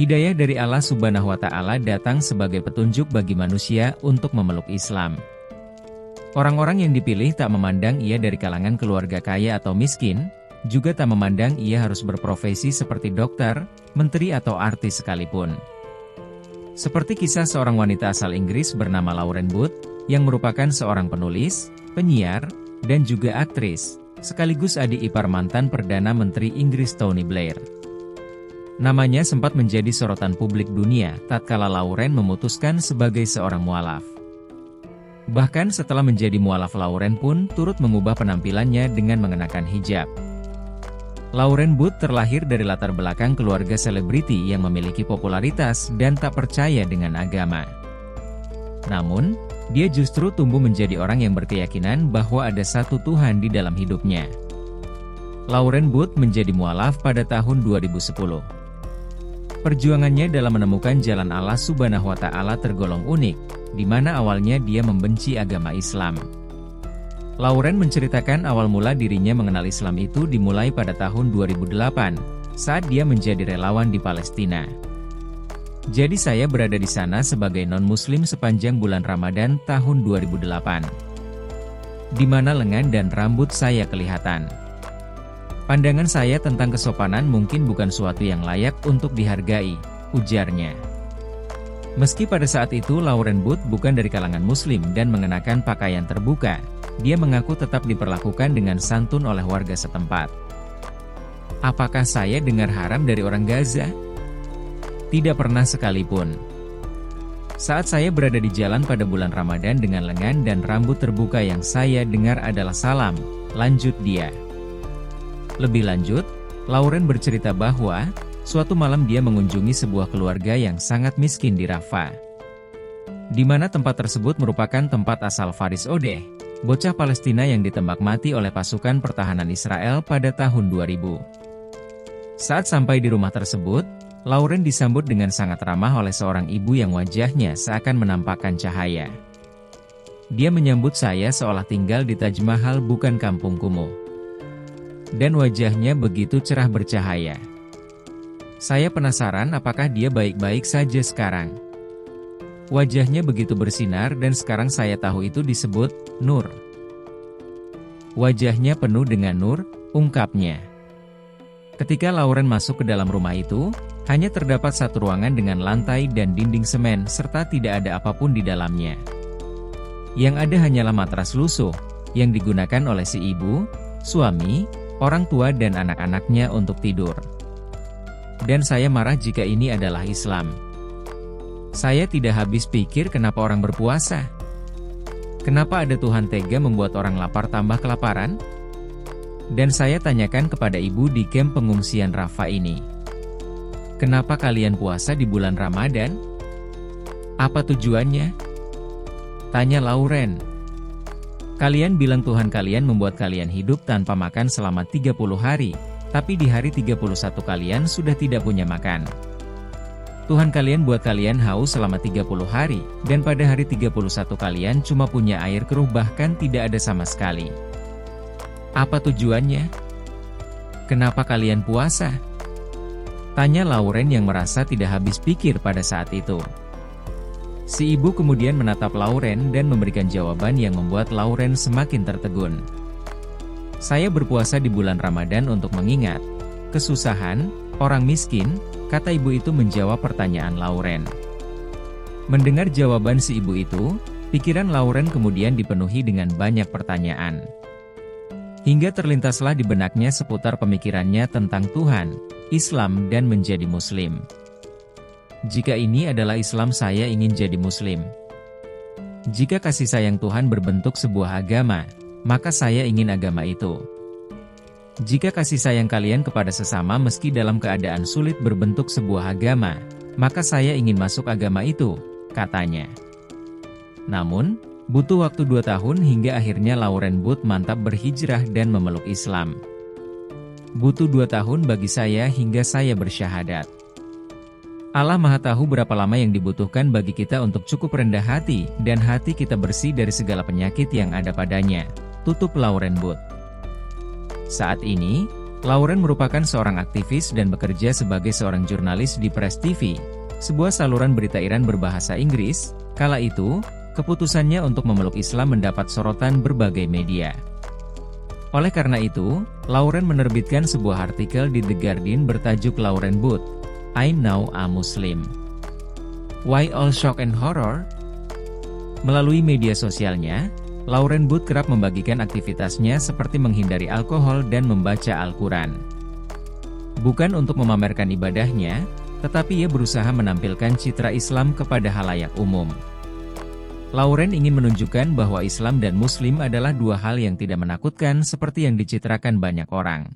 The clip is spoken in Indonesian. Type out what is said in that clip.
Hidayah dari Allah Subhanahu wa Ta'ala datang sebagai petunjuk bagi manusia untuk memeluk Islam. Orang-orang yang dipilih tak memandang ia dari kalangan keluarga kaya atau miskin, juga tak memandang ia harus berprofesi seperti dokter, menteri atau artis sekalipun. Seperti kisah seorang wanita asal Inggris bernama Lauren Booth, yang merupakan seorang penulis, penyiar, dan juga aktris, sekaligus adik ipar mantan Perdana Menteri Inggris Tony Blair. Namanya sempat menjadi sorotan publik dunia tatkala Lauren memutuskan sebagai seorang mualaf. Bahkan setelah menjadi mualaf, Lauren pun turut mengubah penampilannya dengan mengenakan hijab. Lauren Booth terlahir dari latar belakang keluarga selebriti yang memiliki popularitas dan tak percaya dengan agama. Namun, dia justru tumbuh menjadi orang yang berkeyakinan bahwa ada satu Tuhan di dalam hidupnya. Lauren Booth menjadi mualaf pada tahun 2010. Perjuangannya dalam menemukan jalan Allah Subhanahu wa Ta'ala tergolong unik, di mana awalnya dia membenci agama Islam. Lauren menceritakan awal mula dirinya mengenal Islam itu dimulai pada tahun 2008, saat dia menjadi relawan di Palestina. Jadi saya berada di sana sebagai non-muslim sepanjang bulan Ramadan tahun 2008. Di mana lengan dan rambut saya kelihatan. Pandangan saya tentang kesopanan mungkin bukan suatu yang layak untuk dihargai, ujarnya. Meski pada saat itu Lauren Booth bukan dari kalangan muslim dan mengenakan pakaian terbuka, dia mengaku tetap diperlakukan dengan santun oleh warga setempat. Apakah saya dengar haram dari orang Gaza? Tidak pernah sekalipun. Saat saya berada di jalan pada bulan Ramadan dengan lengan dan rambut terbuka, yang saya dengar adalah salam, lanjut dia. Lebih lanjut, Lauren bercerita bahwa, suatu malam dia mengunjungi sebuah keluarga yang sangat miskin di Rafah. Di mana tempat tersebut merupakan tempat asal Faris Odeh, bocah Palestina yang ditembak mati oleh pasukan pertahanan Israel pada tahun 2000. Saat sampai di rumah tersebut, Lauren disambut dengan sangat ramah oleh seorang ibu yang wajahnya seakan menampakkan cahaya. Dia menyambut saya seolah tinggal di Taj Mahal bukan kampung kumuh. Dan wajahnya begitu cerah bercahaya. Saya penasaran apakah dia baik-baik saja sekarang. Wajahnya begitu bersinar dan sekarang saya tahu itu disebut nur. Wajahnya penuh dengan nur, ungkapnya. Ketika Lauren masuk ke dalam rumah itu, hanya terdapat satu ruangan dengan lantai dan dinding semen serta tidak ada apapun di dalamnya. Yang ada hanyalah matras lusuh, yang digunakan oleh si ibu, suami, orang tua dan anak-anaknya untuk tidur. Dan saya marah jika ini adalah Islam. Saya tidak habis pikir kenapa orang berpuasa. Kenapa ada Tuhan tega membuat orang lapar tambah kelaparan? Dan saya tanyakan kepada ibu di kamp pengungsian Rafah ini. Kenapa kalian puasa di bulan Ramadan? Apa tujuannya? Tanya Lauren. Kalian bilang Tuhan kalian membuat kalian hidup tanpa makan selama 30 hari, tapi di hari 31 kalian sudah tidak punya makan. Tuhan kalian buat kalian haus selama 30 hari, dan pada hari 31 kalian cuma punya air keruh bahkan tidak ada sama sekali. Apa tujuannya? Kenapa kalian puasa? Tanya Lauren yang merasa tidak habis pikir pada saat itu. Si ibu kemudian menatap Lauren dan memberikan jawaban yang membuat Lauren semakin tertegun. Saya berpuasa di bulan Ramadan untuk mengingat kesusahan orang miskin, kata ibu itu menjawab pertanyaan Lauren. Mendengar jawaban si ibu itu, pikiran Lauren kemudian dipenuhi dengan banyak pertanyaan. Hingga terlintaslah di benaknya seputar pemikirannya tentang Tuhan, Islam dan menjadi Muslim. Jika ini adalah Islam, saya ingin jadi Muslim. Jika kasih sayang Tuhan berbentuk sebuah agama, maka saya ingin agama itu. Jika kasih sayang kalian kepada sesama meski dalam keadaan sulit berbentuk sebuah agama, maka saya ingin masuk agama itu, katanya. Namun, butuh waktu 2 tahun hingga akhirnya Lauren Booth mantap berhijrah dan memeluk Islam. Butuh 2 tahun bagi saya hingga saya bersyahadat. Allah Maha Tahu berapa lama yang dibutuhkan bagi kita untuk cukup rendah hati, dan hati kita bersih dari segala penyakit yang ada padanya, tutup Lauren Booth. Saat ini, Lauren merupakan seorang aktivis dan bekerja sebagai seorang jurnalis di Press TV, sebuah saluran berita Iran berbahasa Inggris. Kala itu, keputusannya untuk memeluk Islam mendapat sorotan berbagai media. Oleh karena itu, Lauren menerbitkan sebuah artikel di The Guardian bertajuk Lauren Booth, I'm Now a Muslim. Why All Shock and Horror? Melalui media sosialnya, Lauren Booth kerap membagikan aktivitasnya seperti menghindari alkohol dan membaca Al-Quran. Bukan untuk memamerkan ibadahnya, tetapi ia berusaha menampilkan citra Islam kepada halayak umum. Lauren ingin menunjukkan bahwa Islam dan Muslim adalah dua hal yang tidak menakutkan seperti yang dicitrakan banyak orang.